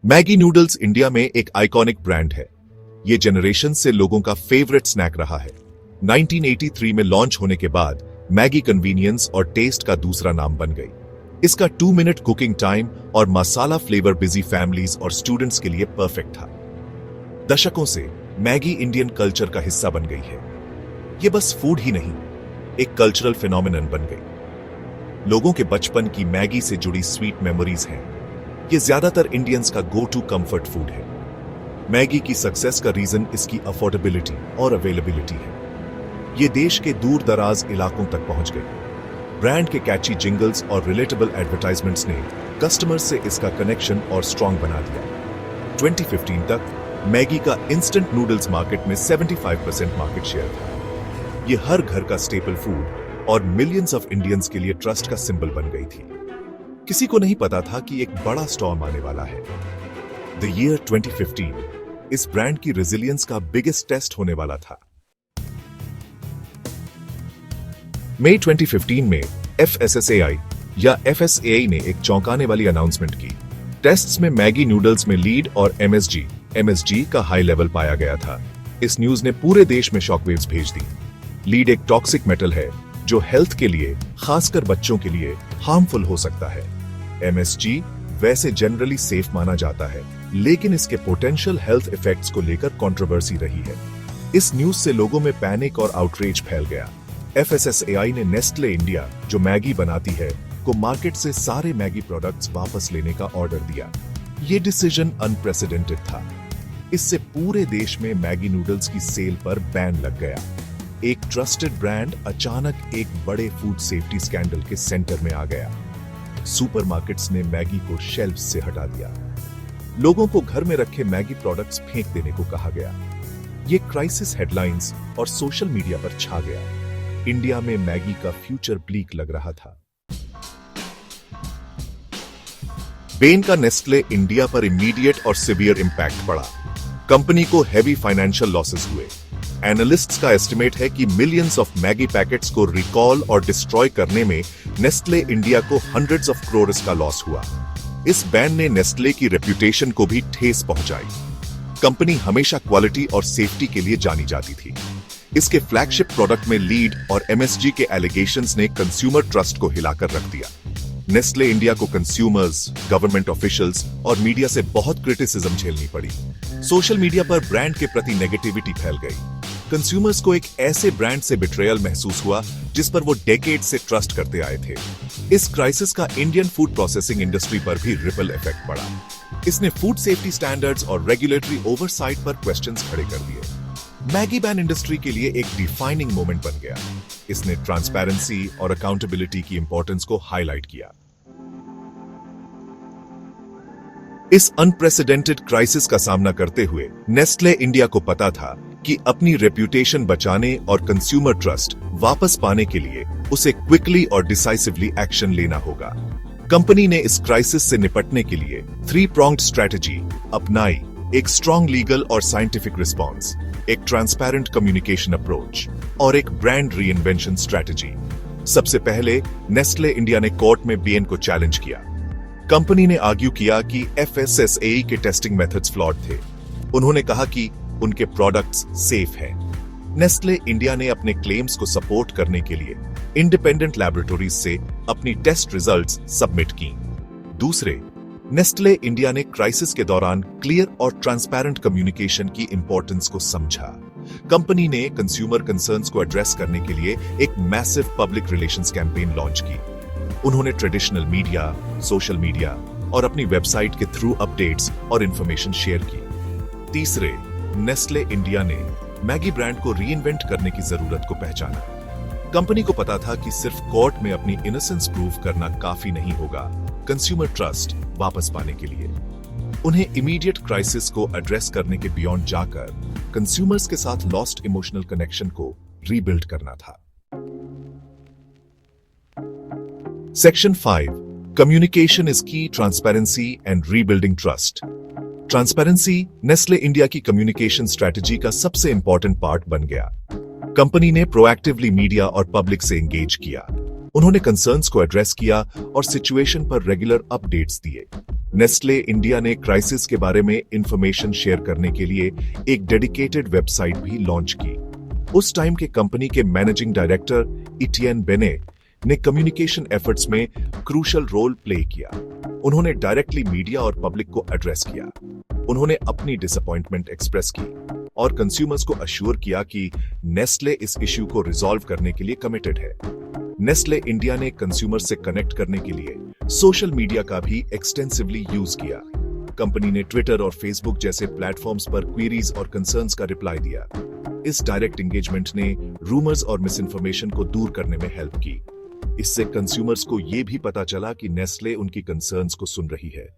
Maggi noodles India में एक iconic brand है। ये जनरेशन से लोगों का फेवरेट स्नैक रहा है। 1983 में लॉन्च होने के बाद मैगी कन्वीनियंस और टेस्ट का दूसरा नाम बन गई। इसका 2 मिनट कुकिंग टाइम और मसाला फ्लेवर बिजी फैमिलीज और स्टूडेंट्स के लिए परफेक्ट था। दशकों से मैगी इंडियन कल्चर का हिस्सा बन गई है। ये बस फूड ही नहीं, एक कल्चरल फिनोमिनन बन गई। लोगों के बचपन की मैगी से जुड़ी स्वीट मेमोरीज हैं। ये ज्यादातर इंडियंस का गो टू कंफर्ट फूड है। मैगी की सक्सेस का रीजन इसकी अफोर्डेबिलिटी और अवेलेबिलिटी है। ये देश के दूर दराज इलाकों तक पहुंच गई। ब्रांड के कैची जिंगल्स और रिलेटेबल एडवर्टाइजमेंट्स ने कस्टमर्स से इसका कनेक्शन और स्ट्रॉन्ग बना दिया। 2015 तक मैगी का इंस्टेंट नूडल्स मार्केट में 75% मार्केट शेयर था। ये हर घर का स्टेपल फूड और मिलियंस ऑफ इंडियंस के लिए ट्रस्ट का सिंबल बन गई थी। किसी को नहीं पता था कि एक बड़ा स्टॉर्म आने वाला है। द ईयर 2015 इस ब्रांड की रेजिलियंस का बिगेस्ट टेस्ट होने वाला था। मई 2015 में FSSAI या FSAI ने एक चौंकाने वाली अनाउंसमेंट की। टेस्ट्स में मैगी नूडल्स में लीड और MSG का हाई लेवल पाया गया था। इस न्यूज ने पूरे देश में शॉकवेव्स भेज दी। लीड एक टॉक्सिक मेटल है जो हेल्थ के लिए, खासकर बच्चों के लिए, हार्मफुल हो सकता है। MSG वैसे जनरली सेफ माना जाता है, लेकिन इसके पोटेंशियल हेल्थ इफेक्ट्स को लेकर कंट्रोवर्सी रही है। इस न्यूज से लोगों में पैनिक और आउटरेज फैल गया। FSSAI ने नेस्ले इंडिया, जो मैगी बनाती है, को मार्केट से सारे मैगी प्रोडक्ट्स वापस लेने का ऑर्डर दिया। ये डिसीजन अनप्रेसिडेंटेड था। इससे पूरे देश में मैगी नूडल्स की सेल पर बैन लग गया। एक ट्रस्टेड ब्रांड अचानक एक बड़े फूड सेफ्टी स्कैंडल के सेंटर में आ गया। सुपरमार्केट्स ने मैगी को शेल्फ्स से हटा दिया। लोगों को घर में रखे मैगी प्रोडक्ट्स फेंक देने को कहा गया। ये क्राइसिस हेडलाइंस और सोशल मीडिया पर छा गया। इंडिया में मैगी का फ्यूचर ब्लीक लग रहा था। बेन का नेस्ले इंडिया पर इमीडिएट और सिवियर इंपैक्ट पड़ा। कंपनी को हेवी फाइनेंशियल लॉसेस हुए। एनालिस्ट्स का एस्टिमेट है कि मिलियंस ऑफ मैगी पैकेट्स को रिकॉल और डिस्ट्रॉय करने में नेस्ले इंडिया को हंड्रेड्स ऑफ करोड़्स का लॉस हुआ। इस बैन ने नेस्ले की रेप्यूटेशन को भी ठेस पहुंचाई। कंपनी हमेशा क्वालिटी और सेफ्टी के लिए जानी जाती थी। इसके फ्लैगशिप प्रोडक्ट में लीड और MSG के एलिगेशंस ने कंज्यूमर ट्रस्ट को हिलाकर रख दिया। नेस्ले इंडिया को कंज्यूमर्स, गवर्नमेंट ऑफिशियल्स और मीडिया से बहुत क्रिटिसिज्म झेलनी पड़ी। सोशल मीडिया पर ब्रांड के प्रति नेगेटिविटी फैल गई। कंज्यूमर्स को एक ऐसे ब्रांड से बिट्रेयल महसूस हुआ जिस पर वो डेकेड से ट्रस्ट करते आए थे। इस क्राइसिस का इंडियन फूड प्रोसेसिंग इंडस्ट्री पर भी रिपल इफेक्ट पड़ा। इसने फूड सेफ्टी स्टैंडर्ड्स और रेगुलेटरी ओवरसाइट पर क्वेश्चंस खड़े कर दिए। मैगी बैन इंडस्ट्री के लिए एक डिफाइनिंग मोमेंट बन गया। इसने ट्रांसपेरेंसी और अकाउंटेबिलिटी की इंपॉर्टेंस को हाईलाइट किया। इस अनप्रेसिडेंटेड क्राइसिस का सामना करते हुए नेस्ले इंडिया को पता था कि अपनी रेप्यूटेशन बचाने और कंज्यूमर ट्रस्ट वापस पाने के लिए उसे क्विकली और डिसाइसिवली एक्शन लेना होगा। कंपनी ने इस क्राइसिस से निपटने के लिए 3-pronged स्ट्रेटजी अपनाई। एक स्ट्रॉन्ग लीगल और साइंटिफिक रिस्पॉन्स, एक ट्रांसपेरेंट कम्युनिकेशन अप्रोच और एक ब्रांड रीइन्वेंशन स्ट्रेटजी। सबसे पहले नेस्ले इंडिया ने कोर्ट में बेन को चैलेंज किया। कंपनी ने आर्ग्यू किया कि FSSAI के टेस्टिंग मेथड्स फ्लॉड थे। उन्होंने कहा कि उनके प्रोडक्ट्स सेफ हैं। नेस्ले इंडिया ने अपने क्लेम्स को सपोर्ट करने के लिए इंडिपेंडेंट लैबोरेटरीज से अपनी टेस्ट रिजल्ट्स सबमिट की। दूसरे, नेस्ले इंडिया ने क्राइसिस के दौरान क्लियर और ट्रांसपेरेंट कम्युनिकेशन की इंपॉर्टेंस को समझा। कंपनी ने कंज्यूमर कंसर्न्स को एड्रेस करने के लिए एक massive public relations campaign launch की। उन्होंने ट्रेडिशनल मीडिया, सोशल मीडिया और अपनी वेबसाइट के थ्रू अपडेट्स और इंफॉर्मेशन शेयर की। तीसरे, नेस्ले इंडिया ने मैगी ब्रांड को रीइन्वेंट करने की जरूरत को पहचाना। कंपनी को पता था कि सिर्फ कोर्ट में अपनी इनोसेंस प्रूव करना काफी नहीं होगा कंज्यूमर ट्रस्ट वापस पाने के लिए। उन्हें इमीडिएट क्राइसिस को एड्रेस करने के बियॉन्ड जाकर कंज्यूमर्स के साथ लॉस्ट इमोशनल कनेक्शन को रीबिल्ड करना था। Section 5 Communication is key, transparency and rebuilding trust. Transparency Nestle India की कम्युनिकेशन स्ट्रेटजी का सबसे इंपॉर्टेंट पार्ट बन गया। कंपनी ने प्रोएक्टिवली मीडिया और पब्लिक से एंगेज किया। उन्होंने कंसर्न्स को एड्रेस किया और सिचुएशन पर रेगुलर अपडेट्स दिए। नेस्ले इंडिया ने क्राइसिस के बारे में इंफॉर्मेशन शेयर करने के लिए एक डेडिकेटेड वेबसाइट भी लॉन्च की। उस टाइम के कंपनी के मैनेजिंग डायरेक्टर इटियन बेने ने कम्युनिकेशन एफर्ट्स में क्रूशल रोल प्ले किया। उन्होंने डायरेक्टली मीडिया और पब्लिक को एड्रेस किया। उन्होंने अपनी डिसअपॉइंटमेंट एक्सप्रेस की और कंज्यूमर्स को अश्योर किया कि नेस्ले इस इश्यू को रिजॉल्व करने के लिए कमिटेड है। नेस्ले इंडिया ने कंज्यूमर से कनेक्ट करने के लिए सोशल मीडिया का भी एक्सटेंसिवली यूज किया। कंपनी ने ट्विटर और फेसबुक जैसे प्लेटफॉर्म्स पर क्वेरीज और कंसर्न्स का रिप्लाई दिया। इस डायरेक्ट एंगेजमेंट ने रूमर्स और मिसइंफॉर्मेशन को दूर करने में हेल्प की। इससे कंज्यूमर्स को यह भी पता चला कि नेस्ले उनकी कंसर्न्स को सुन रही है।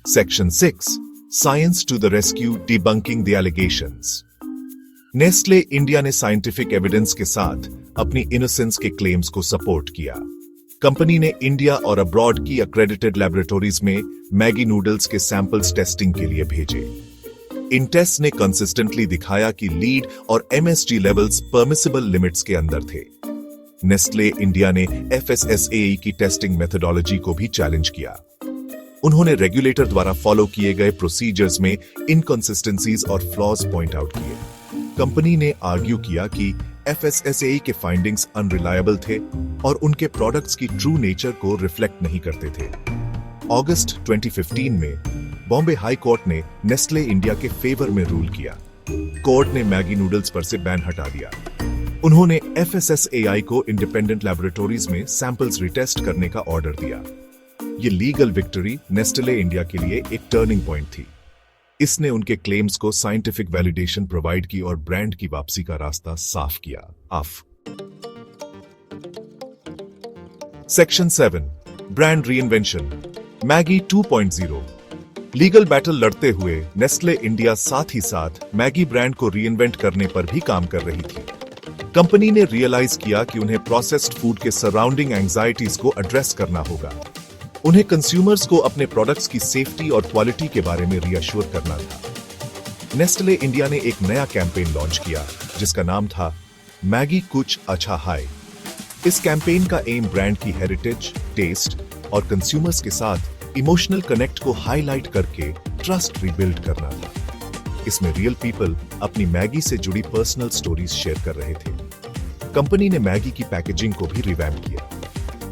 Section 6 science to the rescue, debunking the allegations. Nestle India ने साइंटिफिक एविडेंस के साथ अपनी इनोसेंस के क्लेम्स को सपोर्ट किया। कंपनी ने इंडिया और अब्रॉड की अक्रेडिटेड लैबोरेटरीज में मैगी नूडल्स के सैंपल्स टेस्टिंग के लिए भेजे। इन टेस्ट ने कंसिस्टेंटली दिखाया कि लीड और एमएसजी लेवल्स परमिसिबल लिमिट्स के अंदर थे। नेस्ले इंडिया ने FSSAI की टेस्टिंग मेथोडोलॉजी को भी चैलेंज किया। उन्होंने रेगुलेटर द्वारा फॉलो किए गए प्रोसीजर्स में इनकंसिस्टेंसीज और फ्लॉज पॉइंट आउट किए। कंपनी ने आर्ग्यू किया कि FSSAI के फाइंडिंग्स अनरिलायबल थे और उनके प्रोडक्ट्स की ट्रू नेचर को रिफ्लेक्ट नहीं करते थे। अगस्त 2015 में बॉम्बे हाई कोर्ट ने नेस्ले इंडिया के फेवर में रूल किया। कोर्ट ने मैगी नूडल्स पर से बैन हटा दिया। उन्होंने FSSAI को इंडिपेंडेंट लैबोरेटरीज में सैंपल्स रिटेस्ट करने का ऑर्डर दिया। ये लीगल विक्ट्री नेस्ले इंडिया के लिए एक टर्निंग पॉइंट थी। इसने उनके क्लेम्स को साइंटिफिक वैलिडेशन प्रोवाइड की और ब्रांड की वापसी का रास्ता साफ किया। Section 7 brand reinvention, Maggi 2.0। Legal battle लड़ते हुए नेस्ले इंडिया साथ ही साथ मैगी ब्रांड को रीइन्वेंट करने पर भी काम कर रही थी। कंपनी ने रियलाइज किया कि उन्हें प्रोसेस्ड फूड के सराउंडिंग एंजाइटीज को एड्रेस करना होगा। उन्हें कंज्यूमर्स को अपने प्रोडक्ट्स की सेफ्टी और क्वालिटी के बारे में रीअश्योर करना था। नेस्ले इंडिया ने एक नया कैंपेन लॉन्च किया जिसका नाम था मैगी कुछ अच्छा हाय। इस कैंपेन का एम ब्रांड की हेरिटेज, टेस्ट और कंज्यूमर्स के साथ इमोशनल कनेक्ट को हाईलाइट करके ट्रस्ट रिबिल्ड करना था। इसमें रियल पीपल अपनी मैगी से जुड़ी पर्सनल स्टोरीज शेयर कर रहे थे। कंपनी ने मैगी की पैकेजिंग को भी रिवैम्प किया।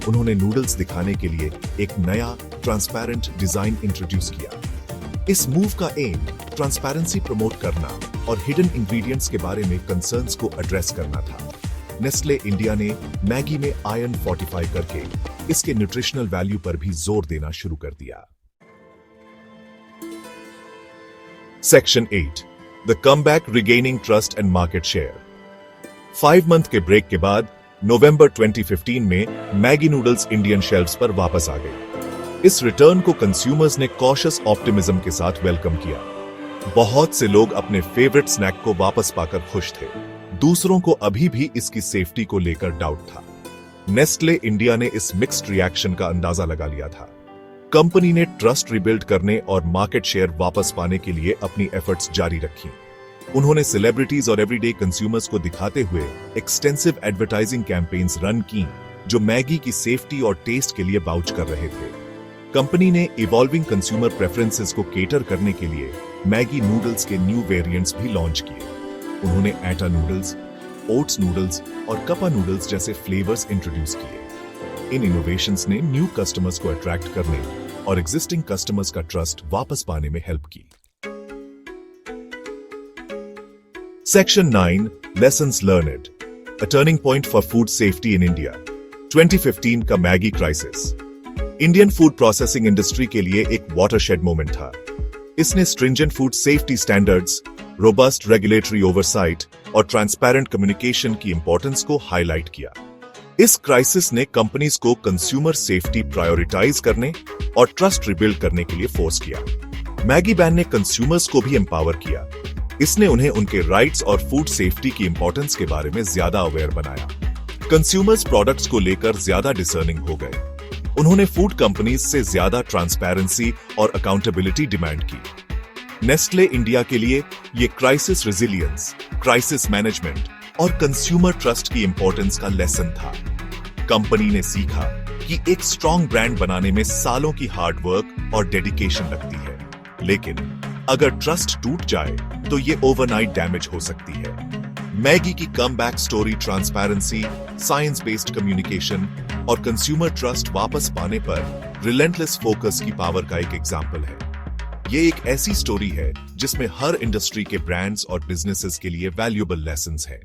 उन्होंने नूडल्स दिखाने के लिए एक नया ट्रांसपेरेंट डिजाइन इंट्रोड्यूस किया। इस मूव का एम ट्रांसपेरेंसी प्रमोट करना और हिडन इंग्रेडिएंट्स के बारे में कंसर्न्स को एड्रेस करना था। नेस्ले इंडिया ने मैगी में आयरन फोर्टिफाई करके इसके न्यूट्रिशनल वैल्यू पर भी जोर देना शुरू कर दिया। Section 8 the comeback, regaining trust and market share. 5 month के ब्रेक के बाद नवंबर 2015 में मैगी नूडल्स इंडियन शेल्फ्स पर वापस आ गई। इस रिटर्न को कंज्यूमर्स ने कॉशियस ऑप्टिमिज्म के साथ वेलकम किया। बहुत से लोग अपने फेवरेट स्नैक को वापस पाकर खुश थे। दूसरों को अभी भी इसकी सेफ्टी को लेकर डाउट था। नेस्ले इंडिया ने इस मिक्स्ड रिएक्शन का अंदाजा लगा लिया था। कंपनी ने ट्रस्ट रिबिल्ड करने और मार्केट शेयर वापस पाने के लिए अपनी एफर्ट्स जारी रखी। उन्होंने सेलिब्रिटीज और एवरीडे कंज्यूमर्स को दिखाते हुए एक्सटेंसिव एडवर्टाइजिंग कैंपेन्स रन की जो मैगी की सेफ्टी और टेस्ट के लिए बाउच कर रहे थे। कंपनी ने इवॉल्विंग कंज्यूमर प्रेफरेंसेस को केटर करने के लिए मैगी नूडल्स के न्यू वेरिएंट्स भी लॉन्च किए। उन्होंने आटा नूडल्स, ओट्स नूडल्स और कपा नूडल्स जैसे फ्लेवर्स इंट्रोड्यूस किए। इन इनोवेशंस ने न्यू कस्टमर्स को अट्रैक्ट करने और एग्जिस्टिंग कस्टमर्स का ट्रस्ट वापस पाने में हेल्प की। Section 9 Lessons Learned, a turning point for food safety in India. 2015 का Maggi crisis Indian food processing industry के लिए एक वाटरशेड मोमेंट था। इसने stringent food safety standards, robust regulatory oversight और ट्रांसपेरेंट कम्युनिकेशन की इंपॉर्टेंस को हाईलाइट किया। इस क्राइसिस ने कंपनीज को कंज्यूमर सेफ्टी प्रायोरिटाइज करने और ट्रस्ट रिबिल्ड करने के लिए फोर्स किया। मैगी बैन ने कंज्यूमर्स को भी एम्पावर किया। इसने उन्हें उनके राइट्स और फूड सेफ्टी की इंपॉर्टेंस के बारे में ज्यादा अवेयर बनाया। कंज्यूमर्स प्रोडक्ट्स को लेकर ज्यादा डिसर्निंग हो गए। उन्होंने फूड कंपनीज से ज्यादा ट्रांसपेरेंसी और अकाउंटेबिलिटी डिमांड की। नेस्ले इंडिया के लिए ये क्राइसिस रेजिलियंस, क्राइसिस मैनेजमेंट और कंज्यूमर ट्रस्ट की इंपॉर्टेंस का लेसन था। कंपनी ने सीखा कि एक स्ट्रॉन्ग ब्रांड बनाने में सालों की हार्ड वर्क और डेडिकेशन लगती है, लेकिन अगर ट्रस्ट टूट जाए तो ये ओवरनाइट डैमेज हो सकती है। मैगी की comeback story transparency, science based communication और कंज्यूमर ट्रस्ट वापस पाने पर रिलेंटलेस फोकस की पावर का एक एग्जाम्पल है। ये एक ऐसी स्टोरी है जिसमें हर इंडस्ट्री के ब्रांड्स और बिजनेसेस के लिए वैल्यूएबल लेसन्स हैं।